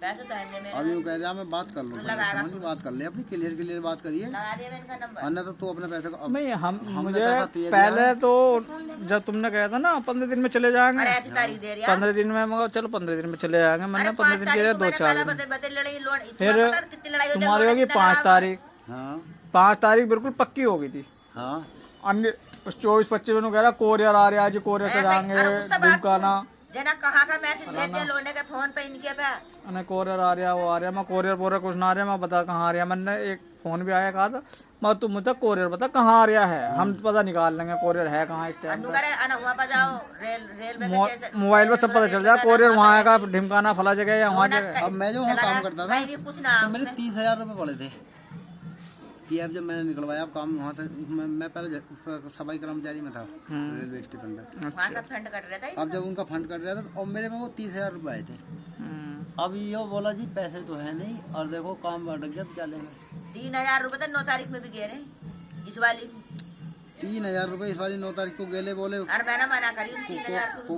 पैसे तो है मेरे। अभी वो कह रहा मैं बात कर लूँ, बात कर ले अपनी, क्लियर बात करिए। लगा दिया मैंने इनका नंबर। अन्य तो तू अपने पैसे का नहीं मुझे पहले तो जब तुमने कहा था ना 15 दिन में चले जाएंगे, अरे ऐसी तारीख दे रही है 15 दिन में, मगर चलो 15 दिन में चले जाएंगे। मैंने 15 दिन के लिए 2-4 दिन, फिर तुम्हारी होगी 5 तारीख। हाँ 5 तारीख बिल्कुल पक्की हो गई थी। हाँ अन्य 24-25 में कह रहा कोरियर आ रहा है, आज कोरियर से जाएंगे ढुमकाना। जना कहाँ का मैसेज भेज दिया लोने के फोन पे इनके पे। अने कोरियर आ रहा, वो आ रहा, मैं कोरियर कुछ ना आ रहा, मैं बता कहाँ आ रहा। मैंने एक फोन भी आया, कहा था मैं तुम मुझे कोरियर बता कहाँ आ रहा है, हम पता निकाल लेंगे कोरियर है कहाँ इस टाइम। मोबाइल पर सब पता चल जाए कोरियर वहाँ आएगा, ढिमकाना फला जगह या वहाँ जगह। अब मैं जो वहाँ काम करता था कुछ ना तो मेरे 30,000 रुपये पड़े थे। पीएफ जब मैंने निकलवाया, अब काम वहाँ था, मैं पहले सफाई कर्मचारी में था रेलवे स्टेशन पे। वहाँ सब फंड कट रहा था। अब जब उनका फंड कट रहा था और मेरे में वो 30,000 रुपये आए थे। अब ये बोला जी पैसे तो है नहीं और देखो काम बढ़ गया, चलेंगे। 3,000 रुपये तो 9 तारीख में भी गए रहे इस वाली। 3,000 रुपये इस वाली 9 तारीख को गेले बोले। और मैंने मना करी 3,000 को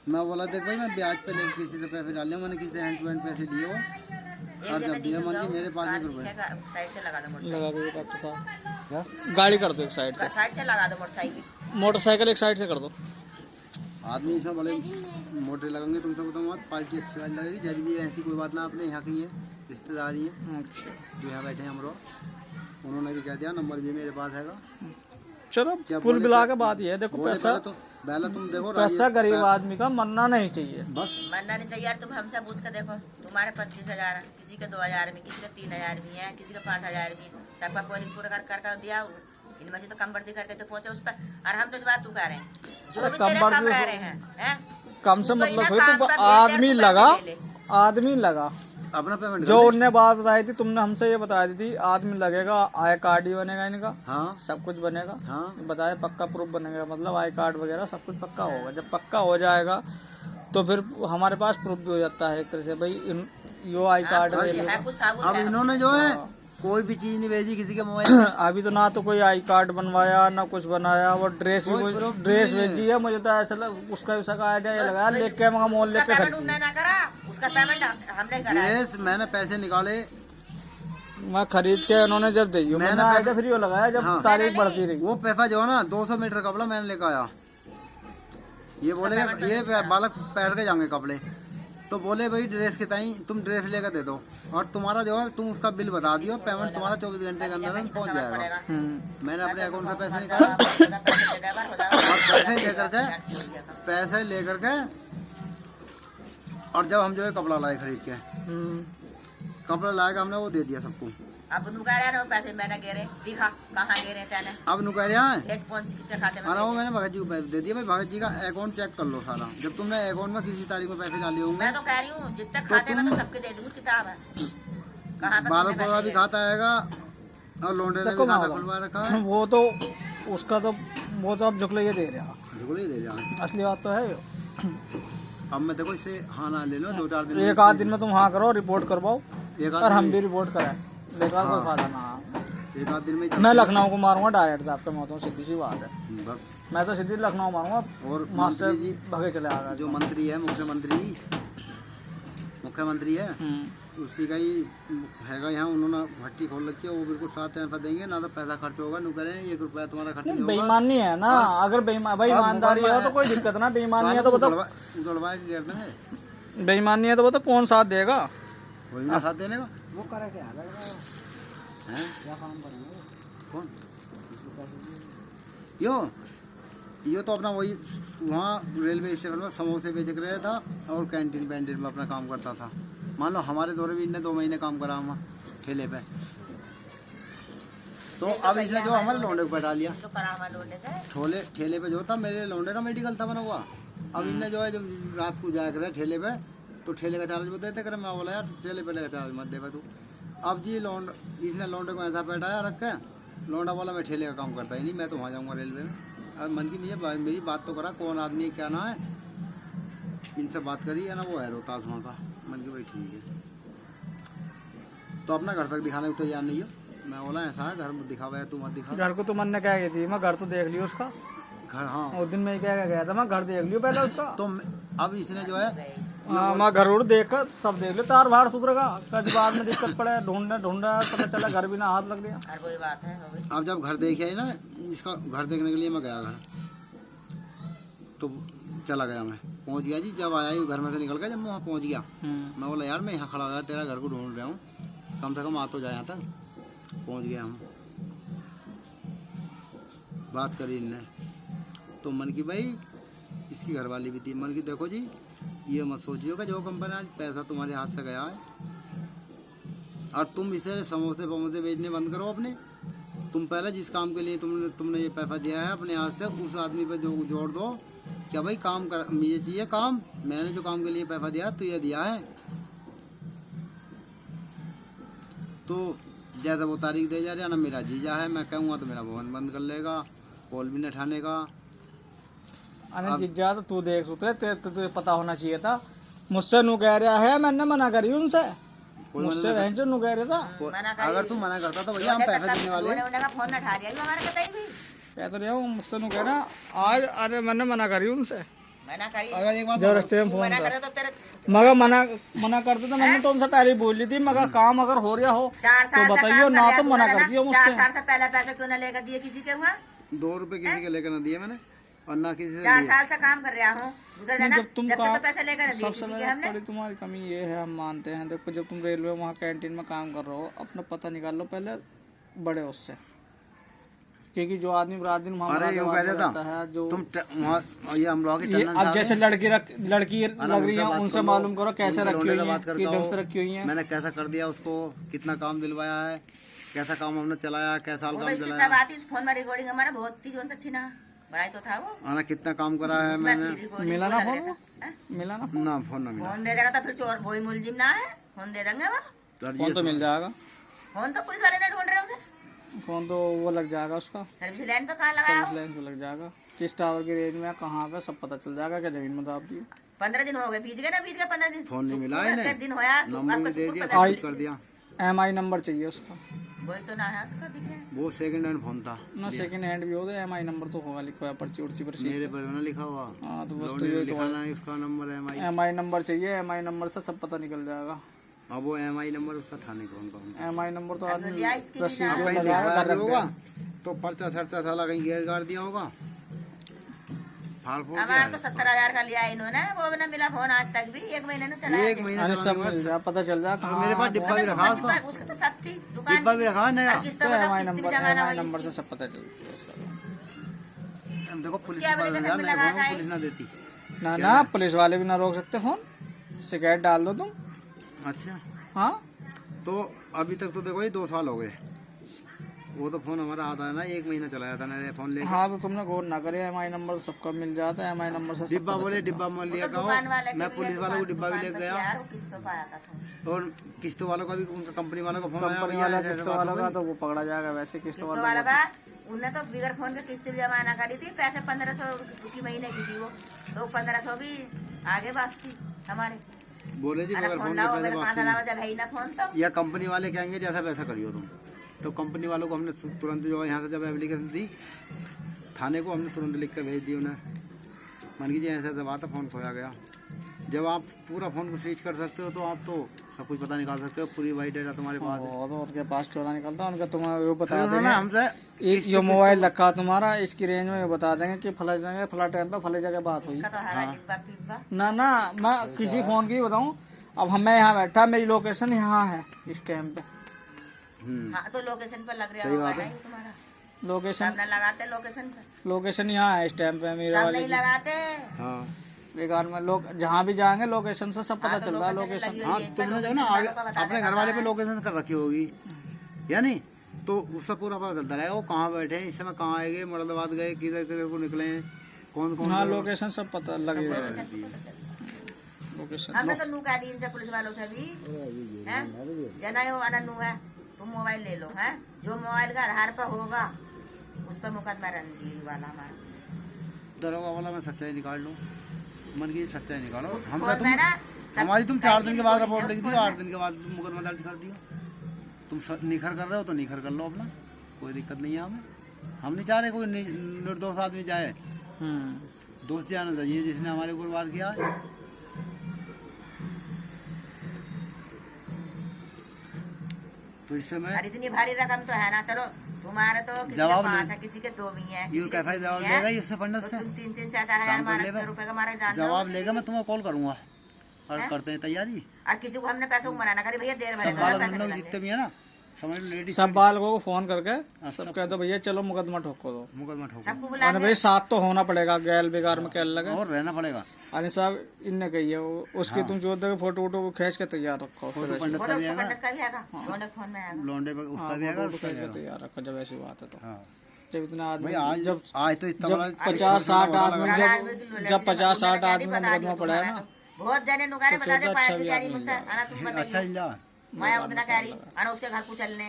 मैं बोला देख भाई मैं ब्याज पे लेकर किसी से पैसे डाल मैंने किसी हैंड टू हैंड पैसे दिए हो और जब दिया मन की मेरे पास 1 रुपये साइड से लगा दो मोटरसाइकिल, गाड़ी कर दो एक साइड से लगा दो मोटरसाइकिल, मोटरसाइकिल एक साइड से कर दो। आदमी इसमें बड़े मोटे लगेंगे, तुमसे बताऊँ पार्टी अच्छी वाली लगेगी। जब भी ऐसी कोई बात ना, अपने यहाँ की है रिश्तेदारी है जो यहाँ बैठे हैं हम लोग, उन्होंने भी कह दिया नंबर भी मेरे पास हैगा। चलो कुल मिला के बात ये है, देखो पैसा पहले तुम देखो पैसा गरीब आदमी का मरना नहीं चाहिए, बस मरना नहीं चाहिए यार। तुम हमसे पूछ कर देखो, तुम्हारे 25,000, किसी के 2,000 में, किसी के 3,000 भी है, किसी के 5,000 भी, सबका कोई पूरा कर दिया। इनमें से तो कम बढ़ती करके तो पहुंचे उस पर। और हम तो इस बात तू कह रहे हैं जो भी तेरे कम रह रहे हैं कम से मतलब आदमी लगा अपना पेमेंट जो उनने बात बताई थी, तुमने हमसे ये बता दी थी आदमी लगेगा, आई कार्ड ही बनेगा इनका। हाँ सब कुछ बनेगा। हाँ बताया पक्का प्रूफ बनेगा, मतलब आई कार्ड वगैरह सब कुछ पक्का होगा। जब पक्का हो जाएगा तो फिर हमारे पास प्रूफ भी हो जाता है एक तरह से, भाई यो आई कार्ड अब इन्होंने जो है कोई भी चीज नहीं भेजी किसी के मोबाइल अभी तो ना तो कोई आई कार्ड बनवाया ना कुछ बनाया, वो ड्रेस भेजी है। मुझे तो ऐसा उसका आइडिया लगा लेके के मोल लेके ड्रेस मैंने पैसे निकाले, मैं खरीद के उन्होंने जब दी मैंने आइडिया फ्री लगाया जब तारीख बढ़ती रही। वो पैसा जो है ना 200 मीटर कपड़ा मैंने लेकर आया। ये बोले ये बालक पहन के जाएंगे कपड़े, तो बोले भाई ड्रेस के ताई तुम ड्रेस लेकर दे दो और तुम्हारा जो है तुम उसका बिल बता दियो, पेमेंट तुम्हारा 24 घंटे के अंदर पहुंच जाएगा। मैंने अपने अकाउंट से पैसे निकाले और पैसे लेकर के और जब हम जो है कपड़ा लाए खरीद के, कपड़ा लाएगा हमने वो दे दिया सबको। अब पैसे मैंने गिरे दिखा कहाँ गिरे तेने। अब नुकरिया कौन सी किसके खाते में वो मैंने भगत जी को पैसे दे दिए। भाई भगत जी का अकाउंट चेक कर लो सारा, जब तुमने अकाउंट में किसी तारीख में पैसे डाले होंगे। मैं तो कह रही हूँ जितने खाते में तो सबके दे दूँगी किताब है। कहाँ बालक का भी खाता आएगा और लोंडे ने भी खाता खुलवा रखा है। वो तो उसका तो वो तो अब झुकले ये दे रहा, झुकले दे रहा, असली बात तो है। अब मैं देखो इससे हाँ ना ले लो 2-4 दिन, एक आध दिन में तुम हाँ करो, रिपोर्ट करवाओ और हम भी रिपोर्ट कराएं, बेकार कोई फायदा ना। एक आध दिन में मैं लखनऊ को मारूंगा डायरेक्ट आपके मौतों, सीधी सी बात है। बस मैं तो सीधी लखनऊ मारूंगा और मास्टर जी भगे चले आएगा। जो मंत्री है मुख्यमंत्री है उसी का ही हैगा यहाँ, उन्होंने भट्टी खोल रखी है। वो बिल्कुल 7 टाइम पर देंगे ना, तो पैसा खर्च होगा न करें 1 रुपया तुम्हारा खर्च नहीं होगा। बेईमानी है ना, अगर बेईमानदारी है तो कोई दिक्कत ना, बेईमानी है तो बताओ उड़वा के गिर देंगे। बेईमानी है तो बताओ कौन साथ देगा, कोई ना साथ देने का। वो करे क्या है क्या काम करेंगे कौन यो तो अपना वही वहाँ रेलवे स्टेशन में समोसे बेच रहा था और कैंटीन में अपना काम करता था। मान लो हमारे दौरे भी इनने 2 महीने काम करा वहाँ ठेले पे, तो अब इसने जो हमारे लौंडे को बैठा लिया ठेले पे जो था मेरे लौंडे का मेडिकल था बना हुआ। अब इनने जो है जब रात को जाया करे ठेले पे तो ठेले का चार्ज देते करे। मैं बोला यार ठेले पे चार्ज मत दे तू। अब जी इसने लौंडे को ऐसा बैठाया रख के, लौंडा बोला मैं ठेले का काम करता ही नहीं, मैं तो वहाँ जाऊँगा रेलवे में। अब मन की मेरी बात तो करा कौन आदमी क्या ना है, इनसे बात करी है ना, वो है रोहतास वहाँ का। मन की भाई ठीक है, तो अपना घर तक दिखाने को तैयार नहीं हो। मैं बोला ऐसा है घर में दिखावा है, तू मत दिखा। घर को तो मन ने क्या कही थी, मैं घर तो देख लियो उसका घर। हाँ उस दिन मैं क्या गया था, मैं घर देख लियो पहले उसका। तो अब इसने जो है मैं घर देख कर सब देख ले तार भाड़ सुधरेगा, कभी बाद में दिक्कत पड़े ढूंढने पता चला घर भी ना हाथ लग गया। कोई बात है, हो गई। अब जब घर देखे आई ना, इसका घर देखने के लिए मैं गया घर, तो चला गया, मैं पहुंच गया जी। जब आया घर में से निकल गया, जब मैं वहाँ पहुंच गया, मैं बोला यार मैं यहाँ खड़ा हो गया, तेरा घर को ढूंढ रहा हूँ, कम से कम आ तो जाए यहाँ तक। पहुंच गया, हम बात करी इनने, तो मन की भाई इसकी घरवाली भी थी, मन की देखो जी ये मत सोचियो कि जो कंपनी आज पैसा तुम्हारे हाथ से गया है और तुम इसे समोसे वमोसे बेचने बंद करो अपने। तुम पहले जिस काम के लिए तुमने ये पैसा दिया है अपने हाथ से, उस आदमी पे जो जोड़ दो क्या भाई काम कर, मुझे चाहिए काम, मैंने जो काम के लिए पैसा दिया तो ये दिया है। तो जैसा वो तारीख दे जा रहा ना, मेरा जीजा है, मैं कहूँगा तो मेरा फोन बंद कर लेगा, कॉल भी न उठाने का। अरे जीजा तो तू देख सुतरे, तुझे पता होना चाहिए था, मुझसे नु कह रहा है, मैंने मना करी उनसे, मुझसे रह जो नु कह रहा था। अगर तू मना करता तो भैया हम पैसे देने वाले। फोन न उठा रही हमारे कतई भी, कह तो रहा हूँ मुझसे नु कह रहा आज, अरे मैंने मना करी उनसे, मना करी। अगर एक बात जब रस्ते में फोन मना था करे तो तेरे मगर मना करते तो मैंने तो उनसे पहले ही बोल ली थी, मगर काम अगर हो रहा हो 4 साल तो बताइयो ना, तो मना कर दियो 4 मुझसे। साल से पहले पैसे क्यों ना लेकर दिए किसी के वहाँ? 2 रुपए किसी के लेकर न दिए मैंने, और ना किसी से 4 दिए। साल से काम कर रहा हूँ, दूसरा जाना जब तुम जब से काम तो पैसे लेकर दिए सबसे किसी के हमने। बड़ी तुम्हारी कमी ये है, हम मानते हैं, देखो जब तुम रेलवे वहाँ कैंटीन में काम कर रहे हो, अपना पता निकाल लो पहले बड़े उससे, क्योंकि जो आदमी रात दिन वहाँ अरे यूँ कह देता है जो तुम ये हम लोग ये अब जैसे लड़की लग रही है, उनसे मालूम करो कैसे रखी हुई है, कि ढंग से रखी हुई है। मैंने कैसा कर दिया उसको, कितना काम दिलवाया है, कैसा काम हमने चलाया, कैसा साल काम इसकी सब चलाया, आती उस फोन में रिकॉर्डिंग हमारा बहुत थी, जो अच्छी ना बड़ाई तो था वो, आना कितना काम करा है मैंने। मिला ना फोन, मिला ना ना फोन ना मिला, फोन दे देगा तो फिर चोर वही मुलजिम ना है, फोन दे देंगे वो, फोन तो मिल जाएगा, फोन तो पुलिस वाले ने ढूंढ रहे उसे, फोन तो वो लग जाएगा उसका, सर्विस लाइन पे कहाँ लगाया सर्विस लाइन पे लग जाएगा, किस टावर की रेंज में कहाँ पे सब पता चल जाएगा, क्या जमीन में दाब दी। 15 दिन हो गए, बीच गए ना, बीच गए 15 दिन, फोन नहीं मिला है इन्हें, दिन होया, नंबर भी दे दिया, आपका सब कुछ कर दिया। MI नंबर चाहिए उसका, वही तो ना है उसका, दिख रहा है वो सेकंड हैंड फोन था ना, सेकंड हैंड भी हो तो MI नंबर तो होगा लिखा हुआ पर्ची उर्ची पर। मेरे पर ना लिखा हुआ, हाँ तो बस तो लौंडे ये ने तो लिखा ना उसका नंबर है MI नंबर चाहिए, MI नंबर से सब पता निकल जाएगा। अब वो MI नंबर उसका था नहीं, कौन कौन MI नंबर तो आदमी लिया इसकी भी रसीद ना। जो कहीं लगाया लिखवाया घर भी रख होगा, दे। तो पर्चा सर्चा साला कहीं गेर गाड़ दिया होगा, फाड़ फूड़ हमारा तो 70,000 का लिया इन्होंने, वो भी ना मिला फोन आज तक भी, 1 महीने ने चला, एक महीना अरे सब चलाने के मिल जाए, पता चल जाए बाद मेरे पास डिब्बा भी रखा उसका, उसका तो सब थी दुकान डिब्बा भी रखा है नया। किस्त तो मतलब MI किस्त भी नंबर जमाना MI हुई नंबर से इसकी। सब पता चलता है इसका। देखो पुलिस उसके वाले application में यार, लगा नहीं, है। पुलिस ना देती। ना पुलिस वाले भी ना रोक सकते फोन, शिकायत डाल दो तुम। अच्छा, हाँ तो अभी तक तो देखो ये 2 साल हो गए, वो तो फोन हमारा आता है ना, 1 महीना चलाया था नया फोन लेके। हाँ तो तुमने गौर ना करे, MI नंबर सबका मिल जाता है, MI नंबर से सब डिब्बा पता बोले चलता है। डिब्बा मान लिया तो कहो, दुकान वाले मैं के पुलिस लिए वालों को दुकान- डिब्बा भी दुकान लेके पे गया, यार वो किस्तों पे आया था फोन। और किस्तों वालों का भी, उनका कंपनी वालों का फोन आया, कंपनी भैया वाला ऐसे ऐसे किस्त बात वाला हो का गई। तो वो पकड़ा जाएगा, वैसे किस्त किस्तों वाला वाला का उन्हें तो बिगर फोन के किस्त भी जमा ना करी थी, पैसे 1500 की महीने की थी वो, तो 1500 भी आगे वापसी हमारे। बोले जी अरे बगैर फोन फोन लाओ, के अगर पैसे 5 हजार वापसी जब है ही ना फोन तो नहीं। या कंपनी वाले कहेंगे जैसा वैसा करियो तुम, तो कंपनी वालों को हमने तुरंत जो है यहाँ से जब एप्लीकेशन दी थाने को, हमने तुरंत लिख के भेज दी उन्हें, मान लीजिए ऐसे ऐसे बात है, फोन खोया गया। जब आप पूरा फोन को स्विच कर सकते हो तो आप तो सब कुछ पता निकाल सकते हो, पूरी वाइट डेटा तुम्हारे पास है। तो उनके पास क्यों ना निकलता, उनका तुम्हें वो बता फिर उन्होंने देंगे, हमसे एक ये मोबाइल रखा तुम्हारा इसकी रेंज में, ये बता देंगे कि फला जगह फला टाइम पे फला जगह बात हुई। उसका तो हरा डिब्बा पिब्बा। ना मैं किसी फोन की बताऊं, अब मैं यहाँ बैठा, मेरी लोकेशन यहाँ है इस टाइम पे, हाँ तो लोकेशन पर लग रहा सही होगा बात ना है। ये तुम्हारा, लोकेशन सब ना लगाते लोकेशन पर, लोकेशन यहाँ है इस टाइम पे मेरे सब वाले नहीं की। लगाते। हाँ बेकार में लोग जहाँ भी जाएंगे लोकेशन से सब पता हाँ, तो चल रहा है, लोकेशन लोकेशन। लगी हुई हाँ, है, इस पर तुमने जो लोकेशन ना आगे वालों का बता अपने देगा घर वाले पे कहाँ है। लोकेशन कर रखी होगी, या नहीं, तो उससे पूरा पता चलता रहेगा वो कहाँ बैठे हैं, इस समय कहाँ आएंगे, मुरादाबाद गए, किधर किधर को निकले हैं, कौन कौन हाँ से- लोकेशन सब पता लगे हुए हैं, लोकेशन पर पता चलता है। लोकेशन। हमने तो नू कह दी इनसे पुलिस वालों से भी, हैं जना यो अनन्नू है, तुम मोबाइल ले लो, हैं जो मोबाइल का आधार पर होगा उस पर मुकदमा रंजीर वाला हमारा। दरोगा वाला मैं सच्चाई निकाल लूँ, मन की सच्चाई निकालो। उस हम फोन में ना सब हमारी तुम 4 दिन के बाद कहीं रिपोर्ट भी लिख उस दियो, फोन 8 दिन के बाद तुम मुकदमा दर्ज कर दियो। तुम निखर कर रहे हो तो निखर कर लो अपना, कोई दिक्कत नहीं है हमें। हम नहीं चाह रहे कोई निर्दोष आदमी जाए, दोस्त जाना चाहिए जिसने हमारे ऊपर वार किया है। तो इससे मैं और इतनी भारी रकम तो है ना, चलो तुम्हारे तो किसी के जवाब 5 है, किसी के 2 भी है, यू कैफे जवाब लेगा ही उससे पंडित तो से तुम 3-3, 4-4 हजार शाम को लेगा। रुपए का मारा जान जवाब लेगा, मैं तुम्हें कॉल करूंगा और हैं? करते हैं तैयारी। और किसी को हमने पैसों को मना ना करे भैया, देर में सब लगेगा, बाल पैसे लोग मिलेंगे। जितने भी है ना, समझ लो लेडीज सब बालकों को फोन करके सब सब- कह दो भैया चलो मुकदमा ठोको दो। मुकदमा ठोको सबको अरे बुलाएंगे। भाई साथ तो होना पड़ेगा, गैल बेकार में क्या लगे। और रहना पड़ेगा। अरे साहब इनने कही है उसकी हाँ। तुम जो दो फोटो वोटो खींच के तैयार रखो। फोटो पंडित बोलो का भी उसको आएगा, पंडित का भी आएगा, लोंडे के फोन में आएगा। लौंडे पे उसका भी आएगा, फोटो उसका खींच भी के आएगा। तैयार रखो जब ऐसी बात है तो। हाँ जब इतना भाई आदमी आज जब आज तो इतना जब बड़ा 50-60 आदमी पुराना जब आदमी की लड़की जब से 50-60 उन्होंने आदमी का बता दिया मुकदमा पड़ा है तुम्हारा ना, तो। बहुत जने नुकारे तो बता दे सोचा पाया अच्छा भी बिचारी आदमी मुझसे, मिल आना तुम अच्छा बताइए, इल्ला मैं उतना कह रही आना उसके घर को चलने।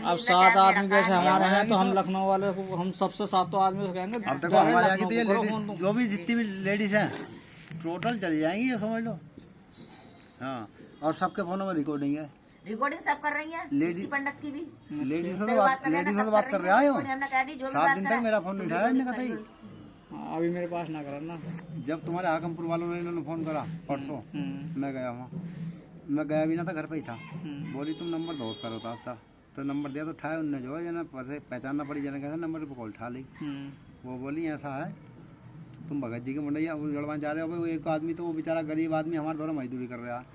अब 7 आदमी जैसे हमारे हैं तो हम लखनऊ वाले को हम सबसे 7 आदमी से कहेंगे अब देखो जाए हमारे यहाँ लखनऊ की को करो लेडीज फोन तुम। जो भी जितनी भी लेडीज हैं टोटल चली जाएंगी, ये समझ लो। हाँ और सबके फोनों में रिकॉर्डिंग है। रिकॉर्डिंग सब कर रही है, लेडी- इसकी पंडित की भी। लेडीज से सही तो बात कर रहे हैं ना, लेडीज से सब तो बात कर कर रही रहे है, हो। रिकॉर्डिंग हमने कह दी, जो भी 7 बात दिन करा, तक मेरा फोन नहीं उठाया इन्होंने कतई। हाँ, अभी मेरे पास ना करना। जब तुम्हारे हाकमपुर वालों ने इन्होंने फोन करा परसों, मैं गया वहाँ, मैं गया भी ना था, घर पे ही था। बोली तुम नंबर दो उसका रोहतास का, तो नंबर दिया तो उठाया उनने, जो है ना पहचानना पड़ी, जना कैसे नंबर पर कॉल उठा ली। वो बोली ऐसा है तुम भगत जी के मंडैया लड़वाने जा रहे हो। भाई वो एक आदमी तो वो बेचारा गरीब आदमी हमारे द्वारा मजदूरी कर रहा है,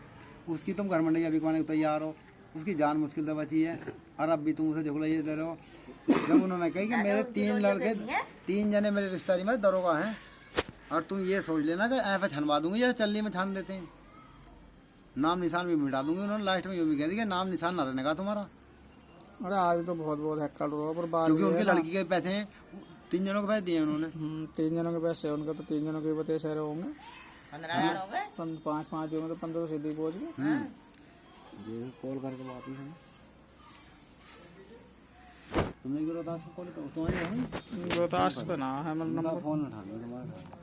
उसकी तुम घर मंडैया बिकवाने को तैयार हो, उसकी जान मुश्किल से बची है और अब भी तुम उसे झुकलाइए दे रहे हो। जब उन्होंने कही कि मेरे 3 लड़के 3 जने मेरे रिश्तेदारी में दरोगा हैं और तुम ये सोच लेना कि ऐसा छनवा दूंगी जैसे चल्ली में छान देते हैं, नाम निशान भी मिटा दूंगी। उन्होंने लास्ट में ये भी कह दिया कि नाम निशान ना रहने का तुम्हारा, अरे आज तो बहुत हैक्कड़ हुआ, पर बात क्योंकि ये उनकी है ना, लड़की के पैसे हैं, 3 जनों के पैसे दिए उन्होंने। 3 जनों के पैसे उनके तो 3 जनों के बते सारे होंगे, 15,000 हो गए। 5-5 दिए तो 15 तो सीधे पहुंच गए। जो कॉल करके बात ही है। तुमने रोहतास को कॉल तुम्हारी रोहतास पे ना है मतलब फोन उठा लो तुम्हारा।